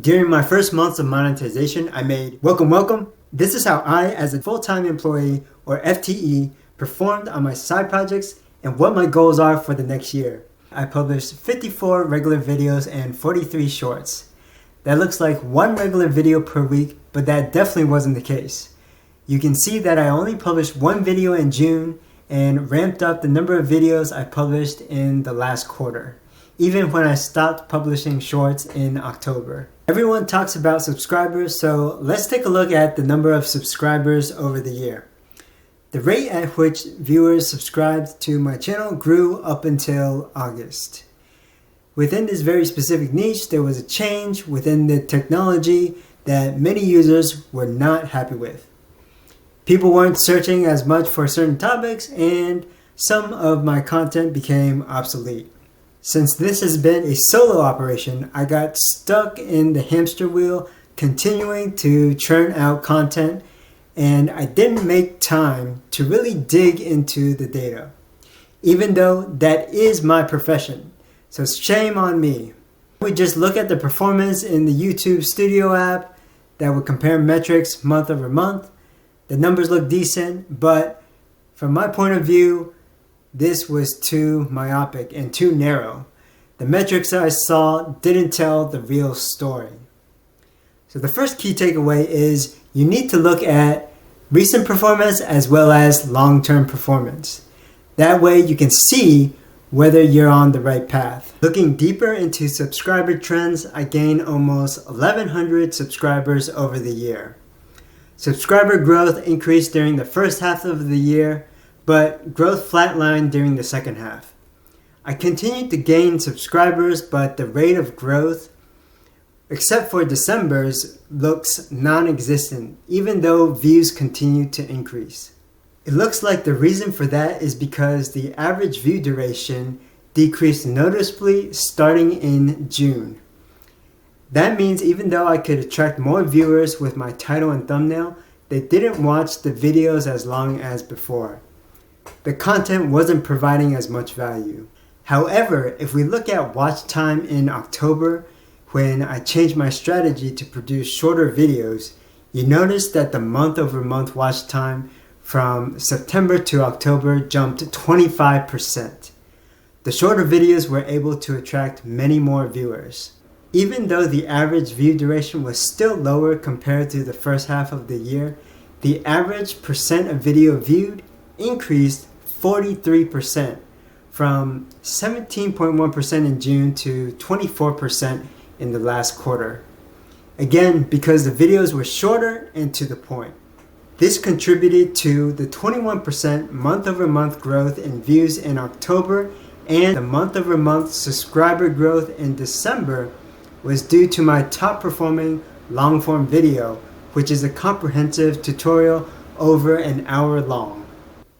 During my first months of monetization, I made welcome. This is how I, as a full-time employee or FTE, performed on my side projects and what my goals are for the next year. I published 54 regular videos and 43 shorts. That looks like one regular video per week, but that definitely wasn't the case. You can see that I only published one video in June and ramped up the number of videos I published in the last quarter, even when I stopped publishing shorts in October. Everyone talks about subscribers, so let's take a look at the number of subscribers over the year. The rate at which viewers subscribed to my channel grew up until August. Within this very specific niche, there was a change within the technology that many users were not happy with. People weren't searching as much for certain topics, and some of my content became obsolete. Since this has been a solo operation, I got stuck in the hamster wheel, continuing to churn out content, and I didn't make time to really dig into the data, even though that is my profession. So shame on me. We just look at the performance in the YouTube Studio app that would compare metrics month over month. The numbers look decent, but from my point of view, this was too myopic and too narrow. The metrics I saw didn't tell the real story. So the first key takeaway is you need to look at recent performance as well as long-term performance. That way you can see whether you're on the right path. Looking deeper into subscriber trends, I gained almost 1,100 subscribers over the year. Subscriber growth increased during the first half of the year, but growth flatlined during the second half. I continued to gain subscribers, but the rate of growth, except for December's, looks non-existent, even though views continue to increase. It looks like the reason for that is because the average view duration decreased noticeably starting in June. That means even though I could attract more viewers with my title and thumbnail, they didn't watch the videos as long as before. The content wasn't providing as much value. However, if we look at watch time in October, when I changed my strategy to produce shorter videos, you notice that the month-over-month watch time from September to October jumped 25%. The shorter videos were able to attract many more viewers. Even though the average view duration was still lower compared to the first half of the year, the average percent of video viewed increased 43%, from 17.1% in June to 24% in the last quarter. Again, because the videos were shorter and to the point. This contributed to the 21% month-over-month growth in views in October, and the month-over-month subscriber growth in December was due to my top-performing long-form video, which is a comprehensive tutorial over an hour long.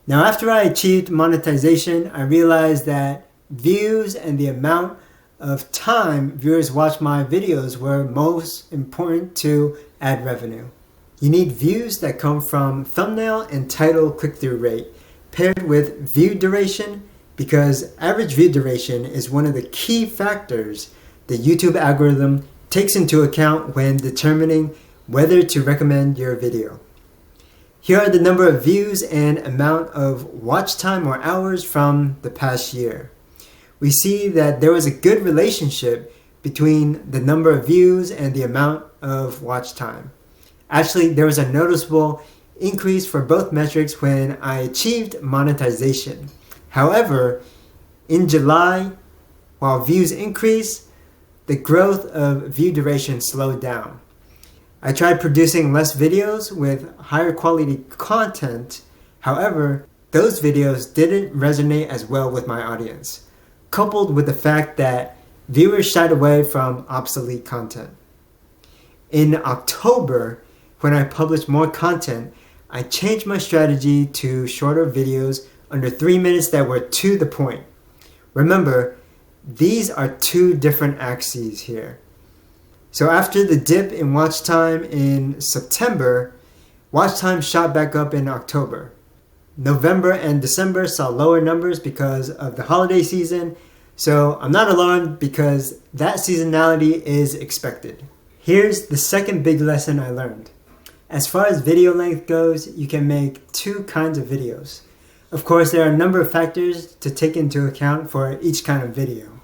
Now, after I achieved monetization, I realized that views and the amount of time viewers watch my videos were most important to ad revenue. You need views that come from thumbnail and title click-through rate paired with view duration, because average view duration is one of the key factors the YouTube algorithm takes into account when determining whether to recommend your video. Here are the number of views and amount of watch time or hours from the past year. We see that there was a good relationship between the number of views and the amount of watch time. Actually, there was a noticeable increase for both metrics when I achieved monetization. However, in July, while views increased, the growth of view duration slowed down. I tried producing less videos with higher quality content. However, those videos didn't resonate as well with my audience, coupled with the fact that viewers shied away from obsolete content. In October, when I published more content, I changed my strategy to shorter videos under 3 minutes that were to the point. Remember, these are two different axes here. So after the dip in watch time in September, watch time shot back up in October. November and December saw lower numbers because of the holiday season, so I'm not alarmed because that seasonality is expected. Here's the second big lesson I learned. As far as video length goes, you can make two kinds of videos. Of course, there are a number of factors to take into account for each kind of video.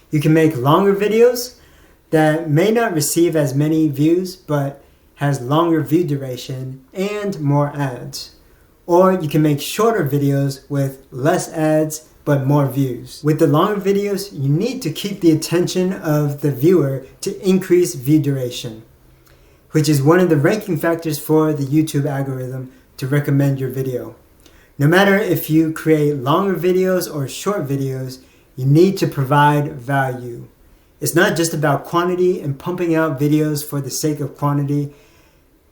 You can make longer videos that may not receive as many views, but has longer view duration and more ads. Or you can make shorter videos with less ads, but more views. With the longer videos, you need to keep the attention of the viewer to increase view duration, which is one of the ranking factors for the YouTube algorithm to recommend your video. No matter if you create longer videos or short videos, you need to provide value. It's not just about quantity and pumping out videos for the sake of quantity.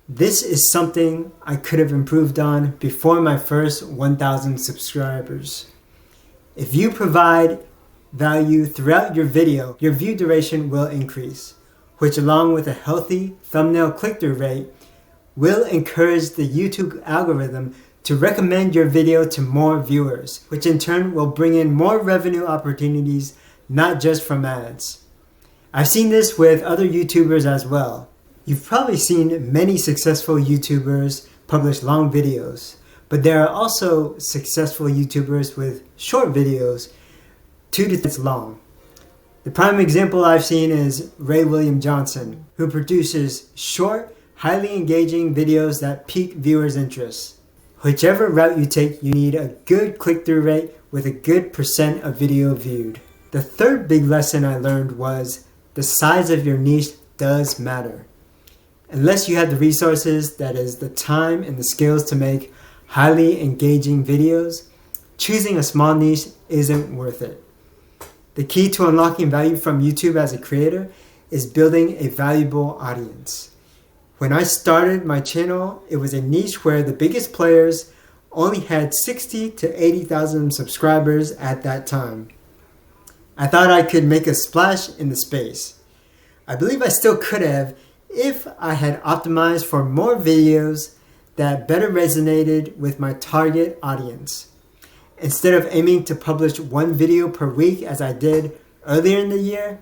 This is something I could have improved on before my first 1,000 subscribers. If you provide value throughout your video, your view duration will increase, which along with a healthy thumbnail click-through rate will encourage the YouTube algorithm to recommend your video to more viewers, which in turn will bring in more revenue opportunities, not just from ads. I've seen this with other YouTubers as well. You've probably seen many successful YouTubers publish long videos, but there are also successful YouTubers with short videos, 2 to 3 minutes long. The prime example I've seen is Ray William Johnson, who produces short, highly engaging videos that pique viewers' interest. Whichever route you take, you need a good click-through rate with a good % of video viewed. The third big lesson I learned was the size of your niche does matter. Unless you have the resources, that is the time and the skills to make highly engaging videos, choosing a small niche isn't worth it. The key to unlocking value from YouTube as a creator is building a valuable audience. When I started my channel, it was a niche where the biggest players only had 60 to 80,000 subscribers at that time. I thought I could make a splash in the space. I believe I still could have if I had optimized for more videos that better resonated with my target audience. Instead of aiming to publish one video per week as I did earlier in the year,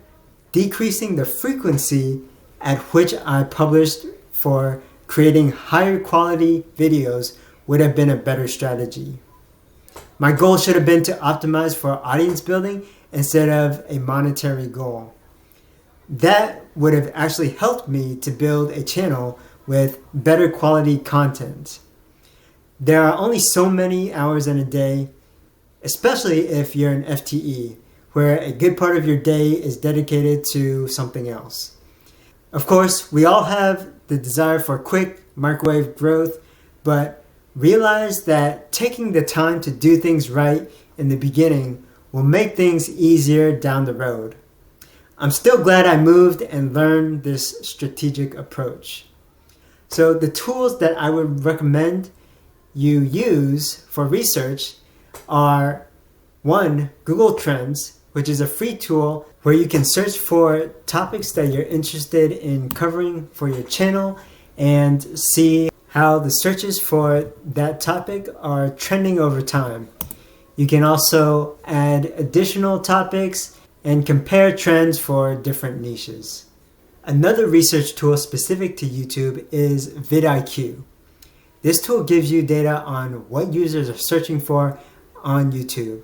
decreasing the frequency at which I published for creating higher quality videos would have been a better strategy. My goal should have been to optimize for audience building instead of a monetary goal. That would have actually helped me to build a channel with better quality content. There are only so many hours in a day, especially if you're an FTE, where a good part of your day is dedicated to something else. Of course, we all have the desire for quick microwave growth, but realize that taking the time to do things right in the beginning will make things easier down the road. I'm still glad I moved and learned this strategic approach. So the tools that I would recommend you use for research are 1. Google Trends, which is a free tool where you can search for topics that you're interested in covering for your channel and see how the searches for that topic are trending over time. You can also add additional topics and compare trends for different niches. Another research tool specific to YouTube is vidIQ. This tool gives you data on what users are searching for on YouTube.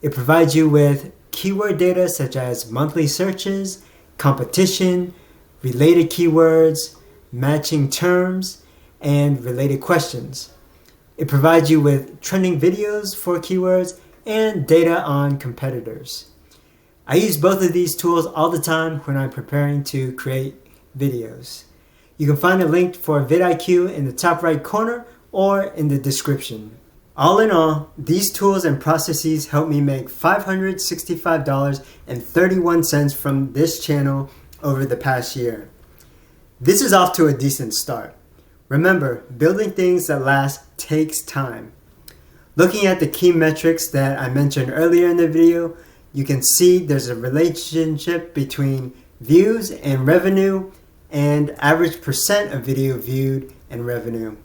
It provides you with keyword data such as monthly searches, competition, related keywords, matching terms, and related questions. It provides you with trending videos for keywords and data on competitors. I use both of these tools all the time when I'm preparing to create videos. You can find a link for vidIQ in the top right corner or in the description. All in all, these tools and processes helped me make $565.31 from this channel over the past year. This is off to a decent start. Remember, building things that last takes time. Looking at the key metrics that I mentioned earlier in the video, you can see there's a relationship between views and revenue and average % of video viewed and revenue.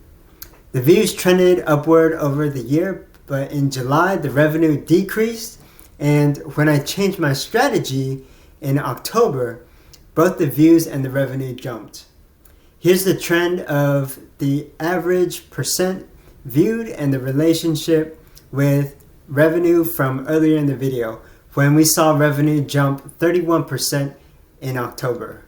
The views trended upward over the year, but in July the revenue decreased, and when I changed my strategy in October, both the views and the revenue jumped. Here's the trend of the average percent viewed and the relationship with revenue from earlier in the video, when we saw revenue jump 31% in October.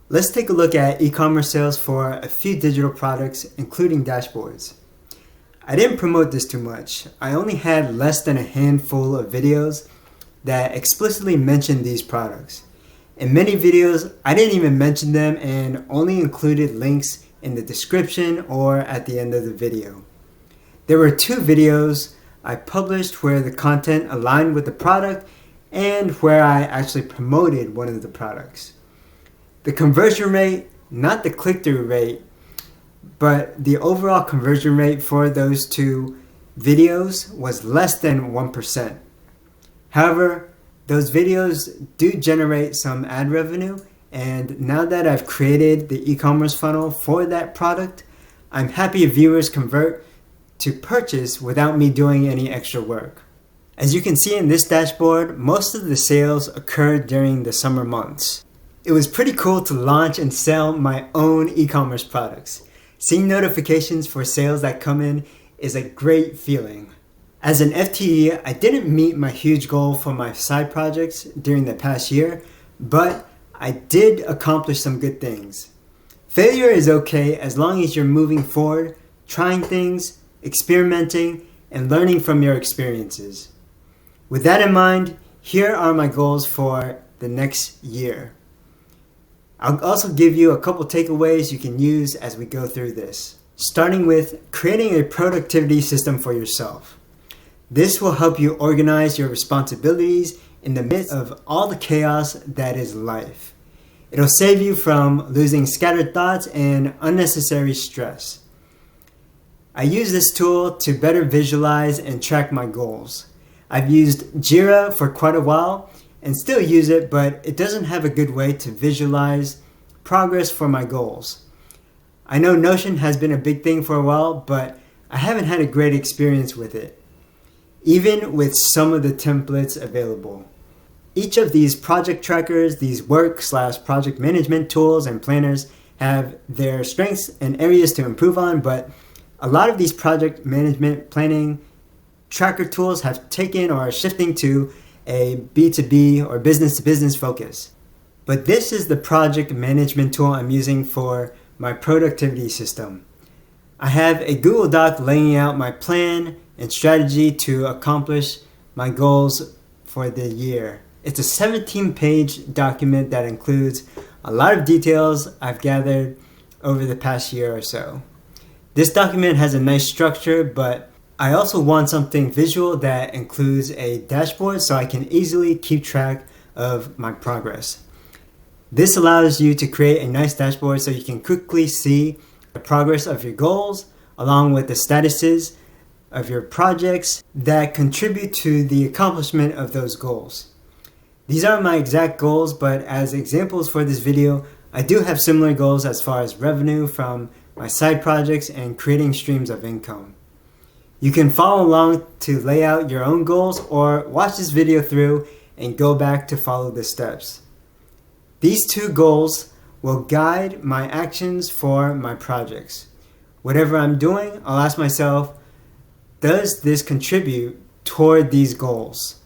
Let's take a look at e-commerce sales for a few digital products, including dashboards. I didn't promote this too much. I only had less than a handful of videos that explicitly mentioned these products. In many videos, I didn't even mention them and only included links in the description or at the end of the video. There were 2 videos I published where the content aligned with the product and where I actually promoted one of the products. The conversion rate, not the click-through rate, but the overall conversion rate for those 2 videos was less than 1%. However, those videos do generate some ad revenue, and now that I've created the e-commerce funnel for that product, I'm happy if viewers convert to purchase without me doing any extra work. As you can see in this dashboard, most of the sales occurred during the summer months. It was pretty cool to launch and sell my own e-commerce products. Seeing notifications for sales that come in is a great feeling. As an FTE, I didn't meet my huge goal for my side projects during the past year, but I did accomplish some good things. Failure is okay as long as you're moving forward, trying things, experimenting, and learning from your experiences. With that in mind, here are my goals for the next year. I'll also give you a couple takeaways you can use as we go through this, starting with creating a productivity system for yourself. This will help you organize your responsibilities in the midst of all the chaos that is life. It'll save you from losing scattered thoughts and unnecessary stress. I use this tool to better visualize and track my goals. I've used Jira for quite a while and still use it, but it doesn't have a good way to visualize progress for my goals. I know Notion has been a big thing for a while, but I haven't had a great experience with it, even with some of the templates available. Each of these project trackers, these work/project management tools and planners have their strengths and areas to improve on, but a lot of these project management planning tracker tools have taken or are shifting to a B2B or business-to-business focus. But this is the project management tool I'm using for my productivity system. I have a Google Doc laying out my plan and strategy to accomplish my goals for the year. It's a 17-page document that includes a lot of details I've gathered over the past year or so. This document has a nice structure, but I also want something visual that includes a dashboard so I can easily keep track of my progress. This allows you to create a nice dashboard so you can quickly see the progress of your goals along with the statuses of your projects that contribute to the accomplishment of those goals. These aren't my exact goals, but as examples for this video, I do have similar goals as far as revenue from my side projects and creating streams of income. You can follow along to lay out your own goals or watch this video through and go back to follow the steps. These 2 goals will guide my actions for my projects. Whatever I'm doing, I'll ask myself, does this contribute toward these goals?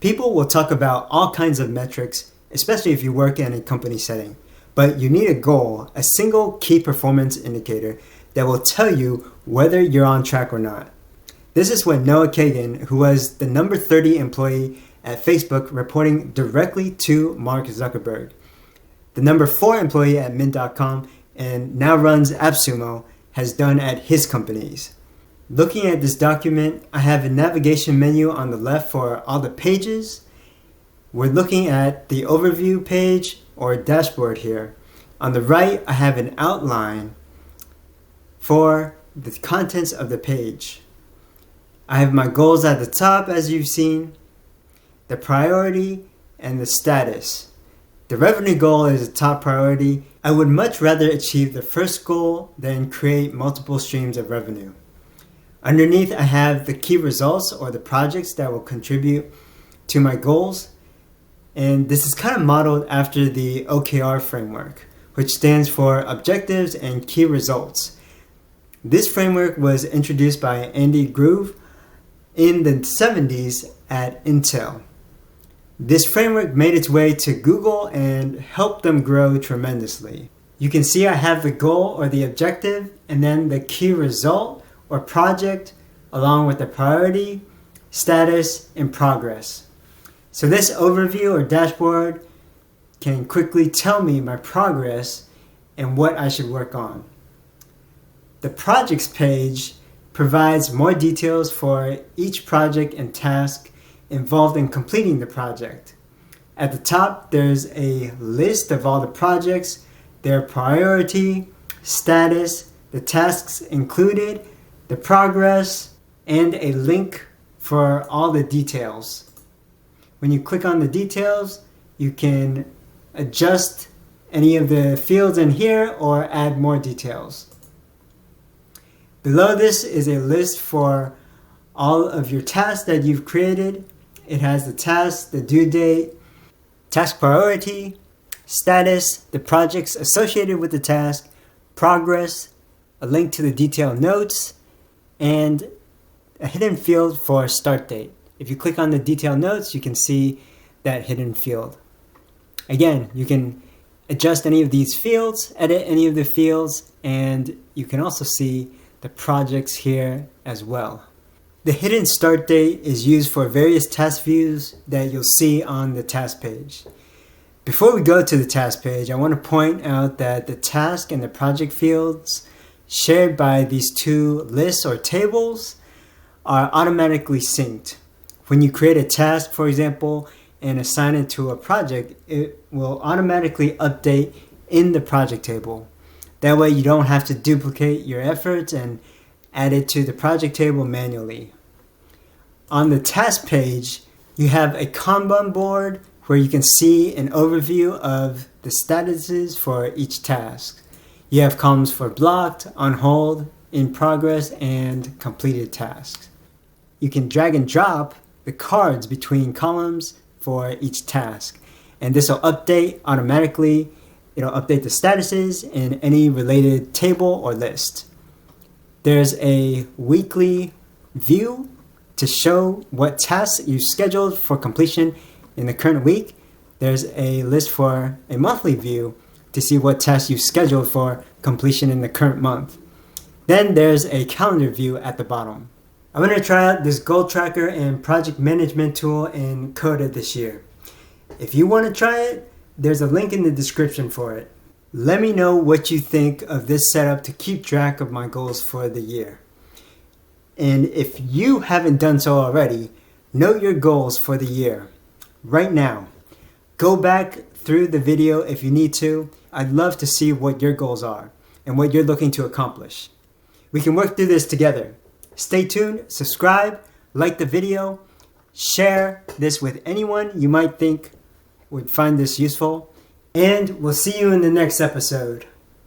People will talk about all kinds of metrics, especially if you work in a company setting, but you need a goal, a single key performance indicator that will tell you whether you're on track or not. This is what Noah Kagan, who was the number 30 employee at Facebook, reporting directly to Mark Zuckerberg, the number 4 employee at Mint.com, and now runs AppSumo, has done at his companies. Looking at this document, I have a navigation menu on the left for all the pages. We're looking at the overview page or dashboard here. On the right, I have an outline for the contents of the page. I have my goals at the top, as you've seen, the priority, and the status. The revenue goal is a top priority. I would much rather achieve the first goal than create multiple streams of revenue. Underneath, I have the key results or the projects that will contribute to my goals. And this is kind of modeled after the OKR framework, which stands for Objectives and Key Results. This framework was introduced by Andy Grove in the 70s at Intel. This framework made its way to Google and helped them grow tremendously. You can see I have the goal or the objective and then the key result or project along with the priority, status, and progress. So this overview or dashboard can quickly tell me my progress and what I should work on. The projects page provides more details for each project and task involved in completing the project. At the top, there's a list of all the projects, their priority, status, the tasks included, the progress, and a link for all the details. When you click on the details, you can adjust any of the fields in here or add more details. Below this is a list for all of your tasks that you've created. It has the task, the due date, task priority, status, the projects associated with the task, progress, a link to the detailed notes, and a hidden field for start date. If you click on the detailed notes, you can see that hidden field. Again, you can adjust any of these fields, edit any of the fields, and you can also see the projects here as well. The hidden start date is used for various task views that you'll see on the task page. Before we go to the task page, I want to point out that the task and the project fields shared by these two lists or tables are automatically synced. When you create a task, for example, and assign it to a project, it will automatically update in the project table. That way you don't have to duplicate your efforts and add it to the project table manually. On the task page, you have a Kanban board where you can see an overview of the statuses for each task. You have columns for blocked, on hold, in progress, and completed tasks. You can drag and drop the cards between columns for each task, and this will update automatically. It'll update the statuses in any related table or list. There's a weekly view to show what tasks you scheduled for completion in the current week. There's a list for a monthly view to see what tasks you scheduled for completion in the current month. Then there's a calendar view at the bottom. I'm going to try out this goal tracker and project management tool in Coda this year. If you want to try it, there's a link in the description for it. Let me know what you think of this setup to keep track of my goals for the year. And if you haven't done so already, note your goals for the year. Right now, go back through the video if you need to. I'd love to see what your goals are and what you're looking to accomplish. We can work through this together. Stay tuned, subscribe, like the video, share this with anyone you might think would find this useful, and we'll see you in the next episode.